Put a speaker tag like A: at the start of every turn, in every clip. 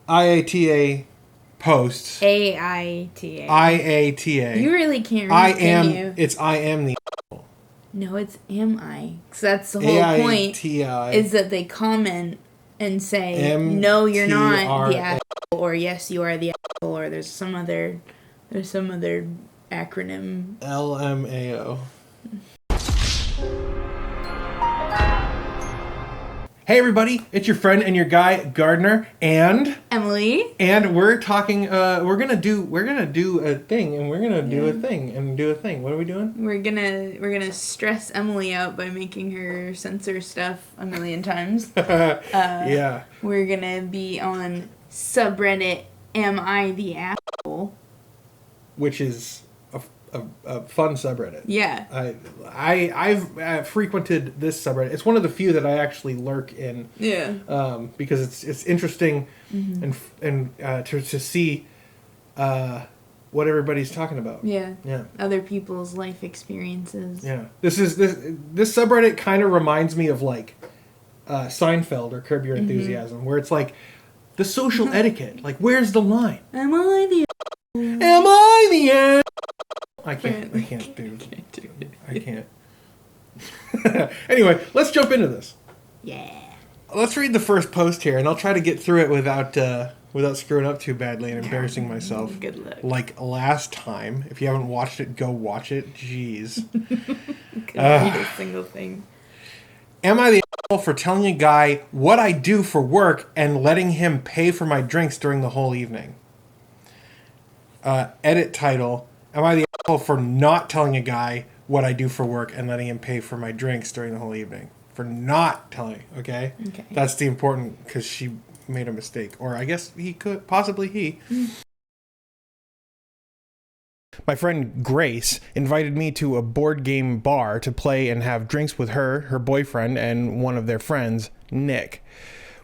A: IATA posts.
B: AITA.
A: IATA.
B: You really can't read, can you?
A: It's I am the asshole.
B: No, it's am I. Because that's the whole point. Is that they comment and say, no, you're not the asshole, or yes, you are the asshole, or there's some other acronym.
A: LMAO. Hey everybody, it's your friend and your guy Gardiner and
B: Emily,
A: and we're talking. We're gonna do a thing, and we're gonna do a thing and do a thing. What are we doing?
B: We're gonna stress Emily out by making her censor stuff a million times.
A: Yeah.
B: We're gonna be on subreddit Am I the Asshole?
A: Which is a fun subreddit.
B: Yeah.
A: I've frequented this subreddit. It's one of the few that I actually lurk in.
B: Yeah.
A: Because it's interesting and to see what everybody's talking about.
B: Yeah.
A: Yeah.
B: Other people's life experiences.
A: Yeah. This subreddit kind of reminds me of like Seinfeld or Curb Your Enthusiasm, where it's like the social etiquette. Like, where's the line?
B: Am I the
A: Am I the asshole? I can't do it. I can't. Anyway, let's jump into this.
B: Yeah.
A: Let's read the first post here, and I'll try to get through it without screwing up too badly and embarrassing myself.
B: Good luck.
A: Like last time. If you haven't watched it, go watch it. Jeez.
B: Couldn't read a single thing.
A: Am I the asshole for telling a guy what I do for work and letting him pay for my drinks during the whole evening? Edit title: Am I the asshole for not telling a guy what I do for work and letting him pay for my drinks during the whole evening? For not telling, okay?
B: Okay.
A: That's the important, because she made a mistake. Or I guess possibly he. My friend Grace invited me to a board game bar to play and have drinks with her boyfriend, and one of their friends, Nick.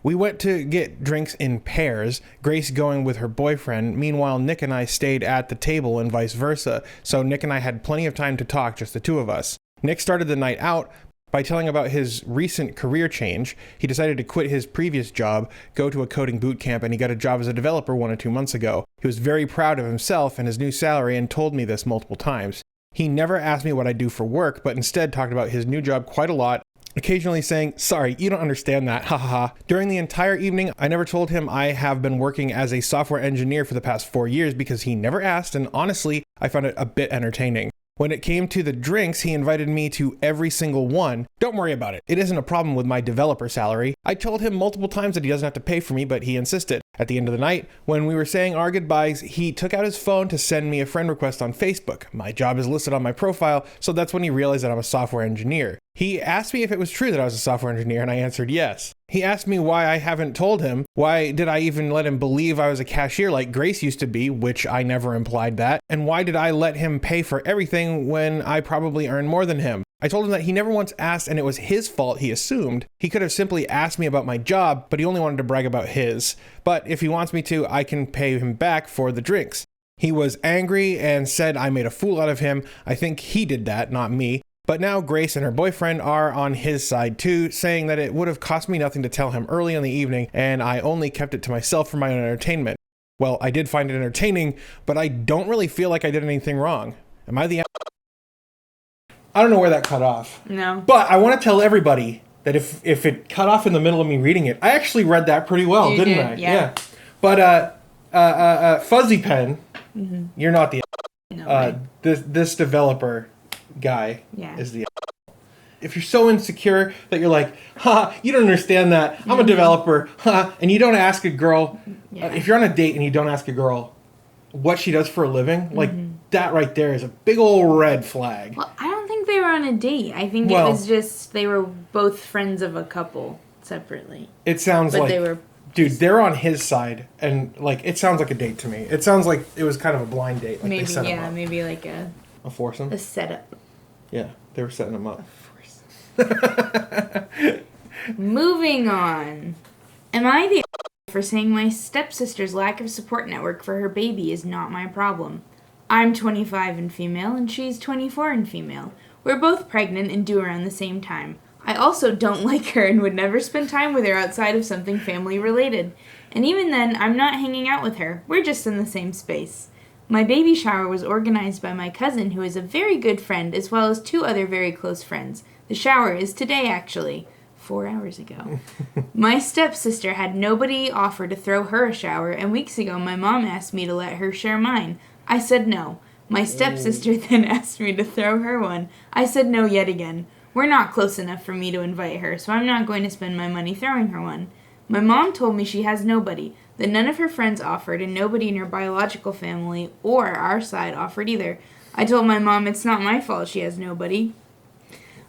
A: We went to get drinks in pairs, Grace going with her boyfriend. Meanwhile, Nick and I stayed at the table and vice versa, so Nick and I had plenty of time to talk, just the two of us. Nick started the night out by telling about his recent career change. He decided to quit his previous job, go to a coding boot camp, and he got a job as a developer 1 or 2 months ago. He was very proud of himself and his new salary and told me this multiple times. He never asked me what I do for work, but instead talked about his new job quite a lot, occasionally saying, "Sorry, you don't understand that, ha ha ha." During the entire evening, I never told him I have been working as a software engineer for the past 4 years because he never asked, and honestly, I found it a bit entertaining. When it came to the drinks, he invited me to every single one. Don't worry about it. It isn't a problem with my developer salary. I told him multiple times that he doesn't have to pay for me, but he insisted. At the end of the night, when we were saying our goodbyes, he took out his phone to send me a friend request on Facebook. My job is listed on my profile, so that's when he realized that I'm a software engineer. He asked me if it was true that I was a software engineer, and I answered yes. He asked me why I haven't told him. Why did I even let him believe I was a cashier like Grace used to be, which I never implied that? And why did I let him pay for everything when I probably earn more than him? I told him that he never once asked, and it was his fault, he assumed. He could have simply asked me about my job, but he only wanted to brag about his. But if he wants me to, I can pay him back for the drinks. He was angry and said I made a fool out of him. I think he did that, not me. But now Grace and her boyfriend are on his side too, saying that it would have cost me nothing to tell him early in the evening, and I only kept it to myself for my own entertainment. Well, I did find it entertaining, but I don't really feel like I did anything wrong. Am I the... I don't know where that cut off.
B: No.
A: But I want to tell everybody that if it cut off in the middle of me reading it, I actually read that pretty well, didn't I?
B: Yeah.
A: But Fuzzy Pen, you're not the...
B: No,
A: this developer guy is the... If you're so insecure that you're like, you don't understand that, I'm a developer, and you don't ask a girl, if you're on a date and you don't ask a girl what she does for a living, like that right there is a big old red flag.
B: Well, I don't think they were on a date. I think it was just they were both friends of a couple separately.
A: It sounds like...
B: they were...
A: Dude, they're on his side, and like it sounds like a date to me. It sounds like it was kind of a blind date. Like
B: maybe,
A: they set him up.
B: Maybe like a
A: foursome?
B: A setup.
A: Yeah, they were setting him up.
B: Moving on. Am I the for saying my stepsister's lack of support network for her baby is not my problem? I'm 25 and female, and she's 24 and female. We're both pregnant and due around the same time. I also don't like her and would never spend time with her outside of something family related. And even then, I'm not hanging out with her. We're just in the same space. My baby shower was organized by my cousin, who is a very good friend, as well as 2 other very close friends. The shower is today, actually. 4 hours ago. My stepsister had nobody offer to throw her a shower, and weeks ago my mom asked me to let her share mine. I said no. My stepsister then asked me to throw her one. I said no yet again. We're not close enough for me to invite her, so I'm not going to spend my money throwing her one. My mom told me she has nobody, that none of her friends offered, and nobody in her biological family or our side offered either. I told my mom it's not my fault she has nobody.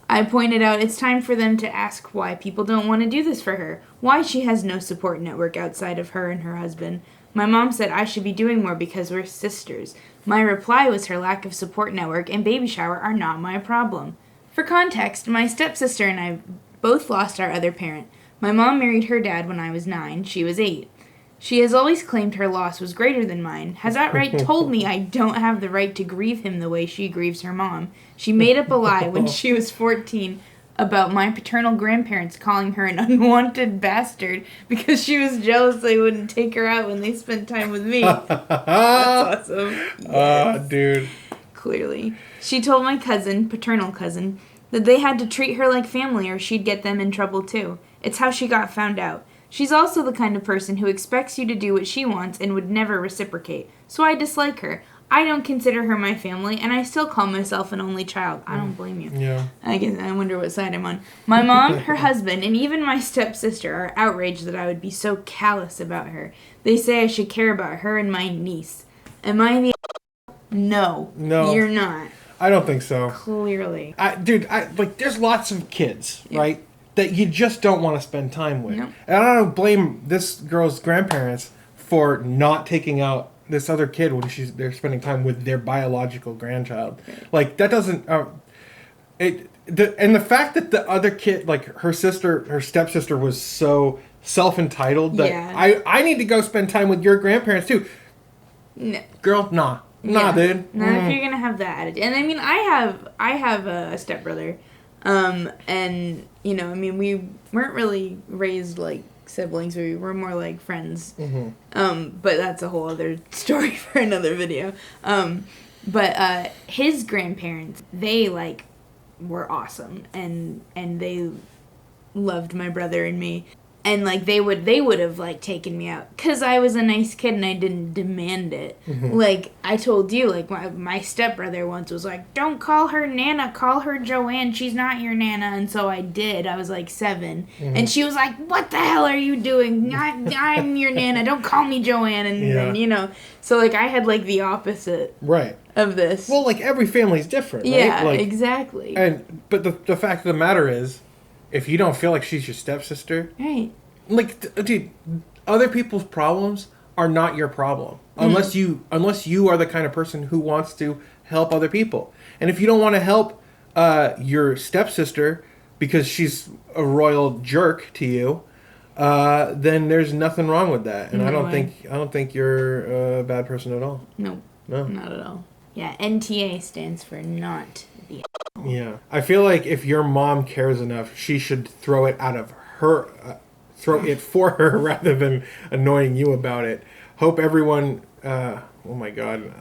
B: I pointed out it's time for them to ask why people don't want to do this for her, why she has no support network outside of her and her husband. My mom said I should be doing more because we're sisters. My reply was her lack of support network and baby shower are not my problem. For context, my stepsister and I both lost our other parent. My mom married her dad when I was 9, she was 8. She has always claimed her loss was greater than mine, has outright told me I don't have the right to grieve him the way she grieves her mom. She made up a lie when she was 14 about my paternal grandparents calling her an unwanted bastard because she was jealous they wouldn't take her out when they spent time with me. That's awesome. Yes.
A: Dude.
B: Clearly. She told my cousin, paternal cousin, that they had to treat her like family or she'd get them in trouble too. It's how she got found out. She's also the kind of person who expects you to do what she wants and would never reciprocate. So I dislike her. I don't consider her my family, and I still call myself an only child. I don't blame you.
A: Yeah.
B: I wonder what side I'm on. My mom, her husband, and even my stepsister are outraged that I would be so callous about her. They say I should care about her and my niece. Am I the No.
A: No.
B: You're not.
A: I don't think so.
B: Clearly.
A: There's lots of kids, right, that you just don't want to spend time with.
B: Nope.
A: And I don't blame this girl's grandparents for not taking out this other kid when they're spending time with their biological grandchild.
B: Right.
A: Like, that doesn't... the fact that the other kid, like her stepsister was so self-entitled that I need to go spend time with your grandparents too.
B: No.
A: Girl, nah. Nah, dude.
B: Not if you're gonna have that attitude. And I mean, I have a stepbrother, and you know, I mean, we weren't really raised like siblings. We were more like friends. Mm-hmm. But that's a whole other story for another video. But his grandparents, they like were awesome, and they loved my brother and me. And, like, they would have, like, taken me out. Because I was a nice kid and I didn't demand it. Mm-hmm. Like, I told you, like, my stepbrother once was like, don't call her Nana, call her Joanne. She's not your Nana. And so I did. I was, like, 7. Mm-hmm. And she was like, what the hell are you doing? I'm your Nana. Don't call me Joanne. And, you know. So, like, I had, like, the opposite.
A: Right.
B: Of this.
A: Well, like, every family's different, right?
B: Yeah,
A: like,
B: exactly.
A: But the fact of the matter is, if you don't feel like she's your stepsister,
B: right?
A: Like, dude, other people's problems are not your problem unless you are the kind of person who wants to help other people. And if you don't want to help your stepsister because she's a royal jerk to you, then there's nothing wrong with that. And I don't think you're a bad person at all.
B: No, not at all. Yeah, NTA stands for not the.
A: Yeah, I feel like if your mom cares enough, she should throw it out of her, throw it for her rather than annoying you about it. Hope everyone. Oh my God,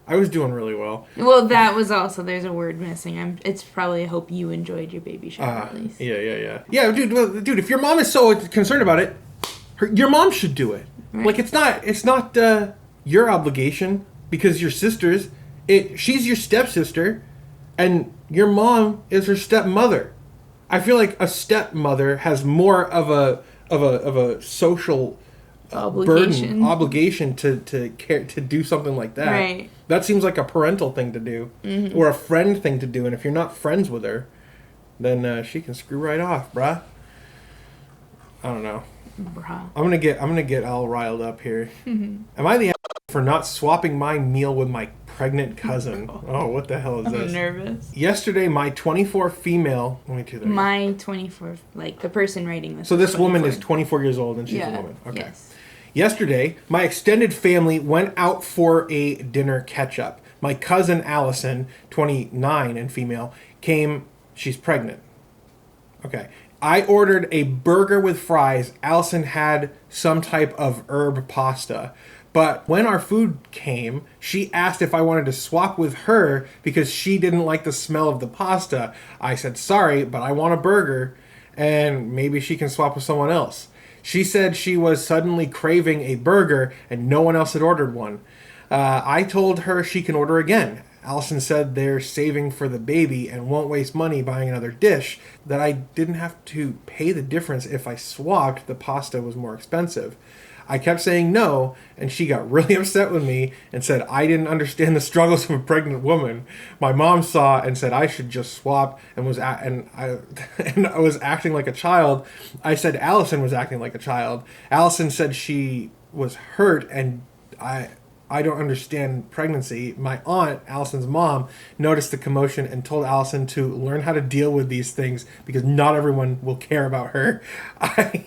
A: I was doing really well.
B: Well, that was also there's a word missing. It's probably I hope you enjoyed your baby shower at least.
A: Yeah, dude. If your mom is so concerned about it, your mom should do it. Right. Like it's not your obligation because your sisters. She's your stepsister. And your mom is her stepmother. I feel like a stepmother has more of a social obligation to care to do something like that.
B: Right.
A: That seems like a parental thing to do, or a friend thing to do. And if you're not friends with her, then she can screw right off, bruh. I don't know.
B: Bruh.
A: I'm gonna get all riled up here. Am I the for not swapping my meal with my pregnant cousin? Oh, what the hell is this?
B: I'm nervous.
A: Yesterday, my 24 female... Let me do that.
B: My 24... Like, the person writing this.
A: So this woman is 24 years old and she's a woman. Okay.
B: Yes.
A: Yesterday, my extended family went out for a dinner catch-up. My cousin Allison, 29 and female, came... She's pregnant. Okay. I ordered a burger with fries. Allison had some type of herb pasta. But when our food came, she asked if I wanted to swap with her because she didn't like the smell of the pasta. I said, sorry, but I want a burger, and maybe she can swap with someone else. She said she was suddenly craving a burger and no one else had ordered one. I told her she can order again. Allison said they're saving for the baby and won't waste money buying another dish, that I didn't have to pay the difference if I swapped, the pasta was more expensive. I kept saying no, and she got really upset with me and said I didn't understand the struggles of a pregnant woman. My mom saw and said I should just swap, and I was acting like a child. I said Allison was acting like a child. Allison said she was hurt, and I don't understand pregnancy. My aunt, Allison's mom, noticed the commotion and told Allison to learn how to deal with these things because not everyone will care about her. I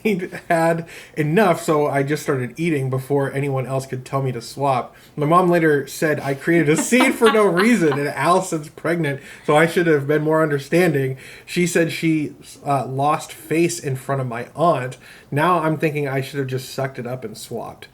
A: had enough, so I just started eating before anyone else could tell me to swap. My mom later said I created a scene for no reason and Allison's pregnant, so I should have been more understanding. She said she lost face in front of my aunt. Now I'm thinking I should have just sucked it up and swapped.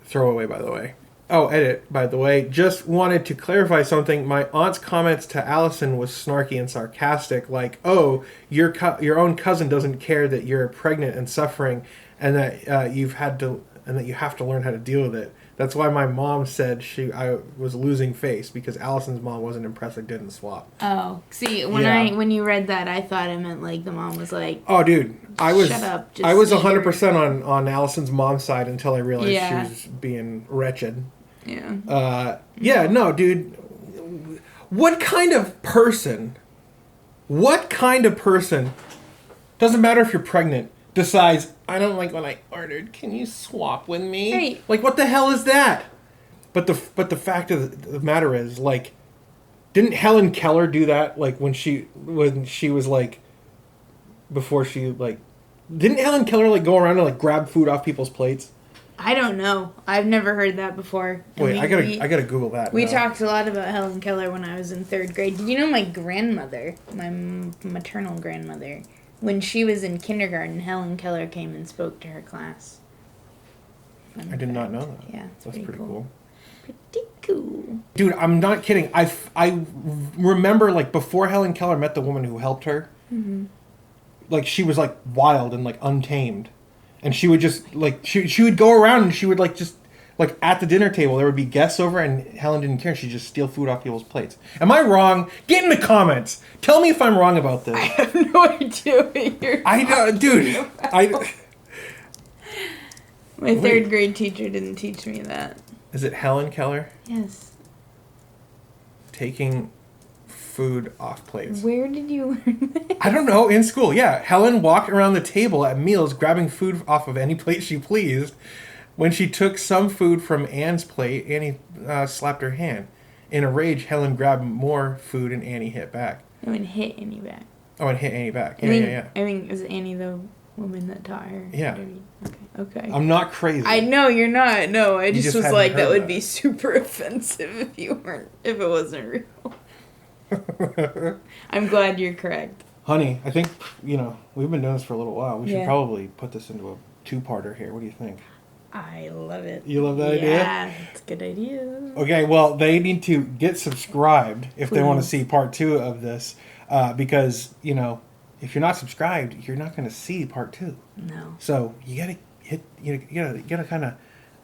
A: Throwaway, by the way. Oh, edit, by the way. Just wanted to clarify something. My aunt's comments to Allison was snarky and sarcastic, like, oh, your own cousin doesn't care that you're pregnant and suffering and that you have to learn how to deal with it. That's why my mom said I was losing face, because Allison's mom wasn't impressed I didn't swap.
B: Oh, see, when you read that, I thought it meant like the mom was like,
A: oh, dude, I was
B: 100%
A: on Allison's mom's side until I realized she was being wretched.
B: Yeah.
A: No, dude. What kind of person, doesn't matter if you're pregnant, decides, I don't like what I ordered, can you swap with me?
B: Right.
A: Like, what the hell is that? But the fact of the matter is, like, didn't Helen Keller do that? Like, when she was, like, before she, like, didn't Helen Keller, like, go around and, like, grab food off people's plates?
B: I don't know. I've never heard that before.
A: Wait, I gotta Google that.
B: We talked a lot about Helen Keller when I was in 3rd grade. Did you know my grandmother, my maternal grandmother, when she was in kindergarten, Helen Keller came and spoke to her class.
A: I did not know that.
B: Yeah,
A: that's pretty cool.
B: Pretty cool.
A: Dude, I'm not kidding. I remember, like, before Helen Keller met the woman who helped her, like, she was, like, wild and, like, untamed. And she would just, like, she would go around and she would, like, just, like, at the dinner table, there would be guests over and Helen didn't care. She'd just steal food off people's plates. Am I wrong? Get in the comments. Tell me if I'm wrong about this.
B: I have no idea what you're
A: I know, dude.
B: My 3rd grade teacher didn't teach me that.
A: Is it Helen Keller?
B: Yes.
A: Taking food off plates.
B: Where did you learn that?
A: I don't know, in school, yeah. Helen walked around the table at meals grabbing food off of any plate she pleased. When she took some food from Anne's plate, Annie slapped her hand. In a rage, Helen grabbed more food and Annie hit back.
B: Oh, and hit Annie back.
A: Oh, and hit Annie back.
B: I think, is Annie the woman that taught her?
A: Yeah.
B: Okay.
A: I'm not crazy.
B: I know you're not. No, I just was like, that would be super offensive if it wasn't real. I'm glad you're correct.
A: Honey, I think, we've been doing this for a little while. We should probably put this into a 2-parter here. What do you think?
B: I love it.
A: You love that idea?
B: Yeah, it's a good idea.
A: Okay, well, they need to get subscribed if they want to see part 2 of this. Because, if you're not subscribed, you're not going to see part 2.
B: No.
A: So you gotta hit, you gotta kind of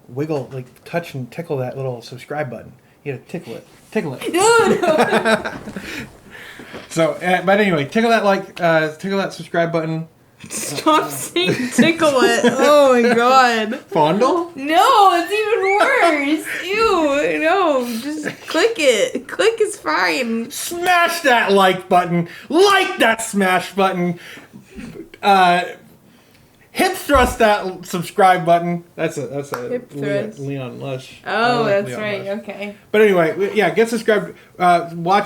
A: wiggle, like, touch and tickle that little subscribe button. You gotta tickle it.
B: No.
A: So, but anyway, tickle that subscribe button.
B: Stop saying tickle it. Oh my god.
A: Fondle?
B: No, it's even worse. Ew. No, just click it. Click is fine.
A: Smash that like button. Like that smash button. Hip thrust that subscribe button. That's a
B: Hip thrust.
A: Leon Lush.
B: Oh, that's
A: Leon
B: right.
A: Lush.
B: Okay.
A: But anyway, yeah, get subscribed.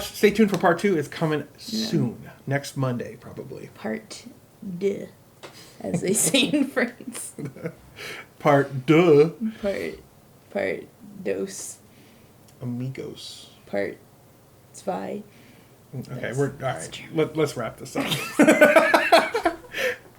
A: Stay tuned for part 2. It's coming soon. Next Monday, probably.
B: Part 2, as they say in France.
A: Part 2.
B: Part dos.
A: Amigos.
B: Part 2.
A: Okay, all right. Let's wrap this up.